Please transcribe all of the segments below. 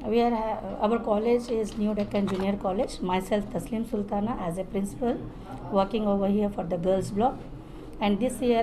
Our college is New Deccan Junior College. Myself Taslim Sultana as a principal working over here for the girls block. And this year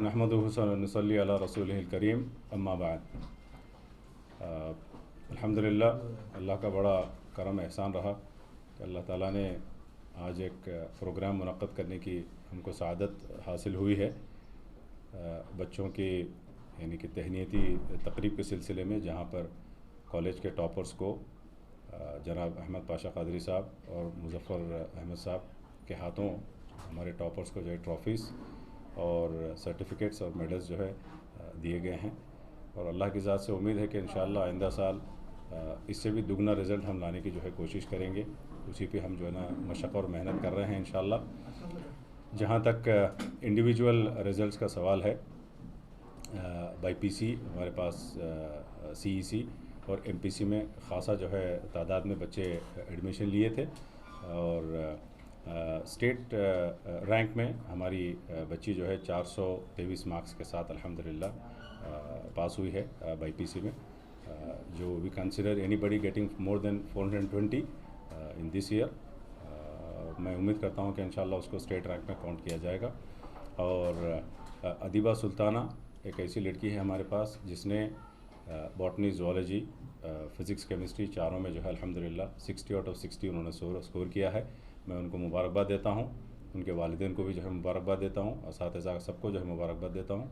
نحمدہ ونصلی علی رسولہ الکریم اما بعد. الحمدللہ اللہ کا بڑا کرم احسان رہا کہ اللہ تعالیٰ نے آج ایک پروگرام منعقد کرنے کی ہم کو سعادت حاصل ہوئی ہے بچوں کی یعنی کہ تہنیتی تقریب کے سلسلے میں، جہاں پر کالج کے ٹاپرز کو جناب احمد پاشا قادری صاحب اور مظفر احمد صاحب کے ہاتھوں ہمارے ٹاپرز کو جو ہے ٹرافیز اور سرٹیفکیٹس اور میڈلز جو ہے دیے گئے ہیں. اور اللہ کی ذات سے امید ہے کہ انشاءاللہ آئندہ سال اس سے بھی دگنا رزلٹ ہم لانے کی جو ہے کوشش کریں گے. اسی پہ ہم جو ہے نا مشق اور محنت کر رہے ہیں انشاءاللہ. جہاں تک انڈیویجول رزلٹس کا سوال ہے، بائی پی سی ہمارے پاس سی ای سی اور ایم پی سی میں خاصا جو ہے تعداد میں بچے ایڈمیشن لیے تھے، اور اسٹیٹ رینک میں ہماری بچی جو ہے 423 مارکس کے ساتھ الحمدللہ پاس ہوئی ہے بائی پی سی میں. جو we consider anybody getting more than 420 in this year. میں امید کرتا ہوں کہ انشاءاللہ اس کو اسٹیٹ رینک میں کاؤنٹ کیا جائے گا. اور ادیبہ سلطانہ ایک ایسی لڑکی ہے ہمارے پاس جس نے باٹنی، زوالوجی، فزکس، کیمسٹری چاروں میں جو ہے الحمدللہ 60 آؤٹ آف 60 انہوں نے اسکور کیا ہے. میں ان کو مبارکباد دیتا ہوں، ان کے والدین کو بھی جو ہے مبارکباد دیتا ہوں، اساتذہ سب کو جو ہے مبارکباد دیتا ہوں.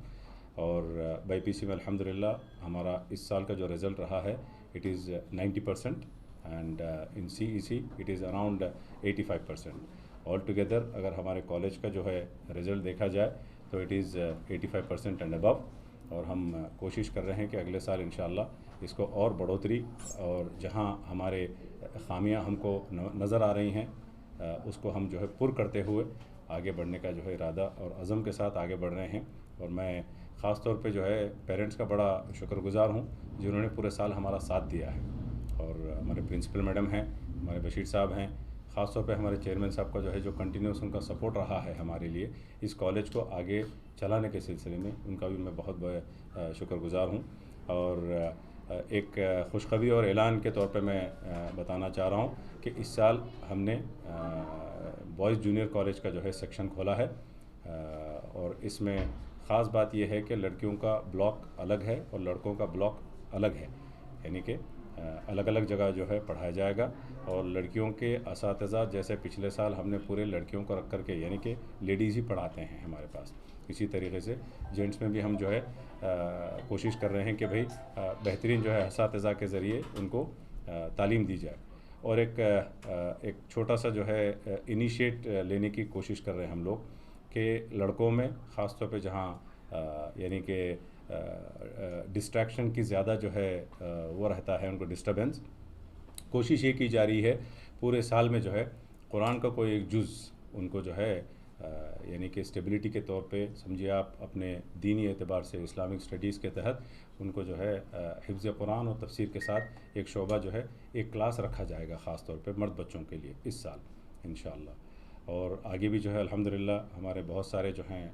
اور بائی پی سی میں الحمدللہ ہمارا اس سال کا جو رزلٹ رہا ہے it is 90%، and in C E C it is around 85%. All together اگر ہمارے کالج کا جو ہے رزلٹ دیکھا جائے تو اٹ از 85% اینڈ ابو. اور ہم کوشش کر رہے ہیں کہ اگلے سال انشاءاللہ اس کو اور بڑھوتری، اور جہاں ہمارے خامیاں ہم کو نظر آ رہی ہیں اس کو ہم جو ہے پر کرتے ہوئے آگے بڑھنے کا جو ہے ارادہ اور عزم کے ساتھ آگے بڑھ رہے ہیں. اور میں خاص طور پہ جو ہے پیرنٹس کا بڑا شکر گزار ہوں جنہوں نے پورے سال ہمارا ساتھ دیا ہے. اور ہمارے پرنسپل میڈم ہیں، ہمارے بشیر صاحب ہیں، خاص طور پہ ہمارے چیئرمین صاحب کا جو ہے جو کنٹینیوس ان کا سپورٹ رہا ہے ہمارے لیے اس کالج کو آگے چلانے کے سلسلے میں، ان کا بھی میں بہت شکر گزار ہوں. اور ایک خوشخبری اور اعلان کے طور پہ میں بتانا چاہ رہا ہوں کہ اس سال ہم نے بوائز جونیئر کالج کا جو ہے سیکشن کھولا ہے. اور اس میں خاص بات یہ ہے کہ لڑکیوں کا بلاک الگ ہے اور لڑکوں کا بلاک الگ ہے، یعنی کہ الگ الگ جگہ جو ہے پڑھایا جائے گا. اور لڑکیوں کے اساتذہ جیسے پچھلے سال ہم نے پورے لڑکیوں کو رکھ کر کے یعنی کہ لیڈیز ہی پڑھاتے ہیں ہمارے پاس، اسی طریقے سے جینٹس میں بھی ہم جو ہے کوشش کر رہے ہیں کہ بھئی بہترین جو ہے اساتذہ کے ذریعے ان کو تعلیم دی جائے. اور ایک چھوٹا سا جو ہے انیشیٹ لینے کی کوشش کر رہے ہیں ہم لوگ کہ لڑکوں میں خاص طور پہ جہاں یعنی کہ ڈسٹریکشن کی زیادہ جو ہے وہ رہتا ہے ان کو ڈسٹربنس، کوشش یہ کی جا رہی ہے پورے سال میں جو ہے قرآن کا کوئی ایک جز ان کو جو ہے یعنی کہ اسٹیبلٹی کے طور پہ سمجھیے آپ اپنے دینی اعتبار سے اسلامک اسٹڈیز کے تحت ان کو جو ہے حفظ قرآن اور تفسیر کے ساتھ ایک شعبہ جو ہے ایک کلاس رکھا جائے گا خاص طور پہ مرد بچوں کے لیے اس سال انشاءاللہ. اور آگے بھی جو ہے الحمدللہ ہمارے بہت سارے جو ہیں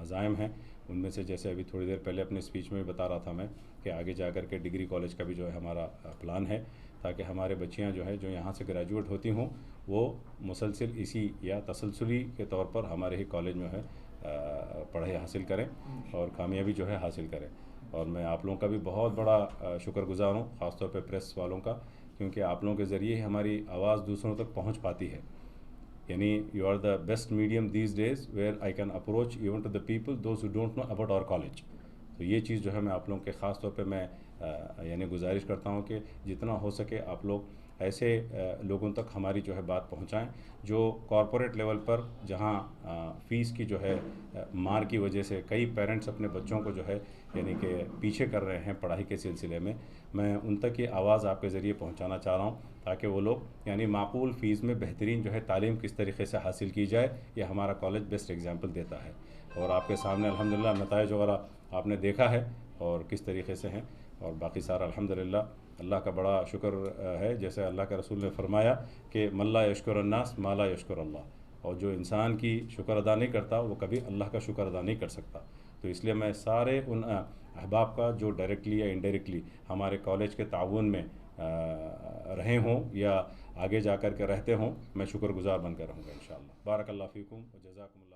عزائم ہیں. ان میں سے جیسے ابھی تھوڑی دیر پہلے اپنے اسپیچ میں بتا رہا تھا میں کہ آگے جا کر کے ڈگری کالج کا بھی جو ہے ہمارا پلان ہے، تاکہ ہمارے بچیاں جو ہیں جو یہاں سے گریجویٹ ہوتی ہوں وہ مسلسل اسی یا تسلسلی کے طور پر ہمارے ہی کالج میں ہے پڑھائی حاصل کریں اور کامیابی جو ہے حاصل کریں. اور میں آپ لوگوں کا بھی بہت بڑا شکر گزار ہوں، خاص طور پہ پریس والوں کا، کیونکہ آپ لوگوں کے ذریعے ہی ہماری آواز دوسروں تک پہنچ پاتی ہے. یعنی you are the best medium these days where I can approach even to the people those who don't know about our college. تو یہ چیز جو ہے میں آپ لوگوں کے خاص طور پہ میں یعنی گزارش کرتا ہوں کہ جتنا ہو سکے آپ لوگ ایسے لوگوں تک ہماری جو ہے بات پہنچائیں جو کارپوریٹ لیول پر جہاں فیس کی جو ہے مار کی وجہ سے کئی پیرنٹس اپنے بچوں کو جو ہے یعنی کہ پیچھے کر رہے ہیں پڑھائی کے سلسلے میں. میں ان تک یہ آواز آپ کے ذریعے پہنچانا چاہ رہا ہوں تاکہ وہ لوگ یعنی معقول فیس میں بہترین جو ہے تعلیم کس طریقے سے حاصل کی جائے. یہ ہمارا کالج بیسٹ ایگزامپل دیتا ہے اور آپ کے سامنے الحمدللہ نتائج وغیرہ آپ نے دیکھا ہے اور کس طریقے سے ہیں. اور باقی سارا الحمدللہ اللہ کا بڑا شکر ہے، جیسے اللہ کے رسول نے فرمایا کہ من لا یشکر الناس ما لا یشکر اللہ. اور جو انسان کی شکر ادا نہیں کرتا وہ کبھی اللہ کا شکر ادا نہیں کر سکتا. تو اس لیے میں سارے ان احباب کا جو ڈائریکٹلی یا انڈائریکٹلی ہمارے کالج کے تعاون میں رہے ہوں یا آگے جا کر کے رہتے ہوں، میں شکر گزار بن کر رہوں گا انشاءاللہ. بارک اللہ فیکم و جزاکم اللہ.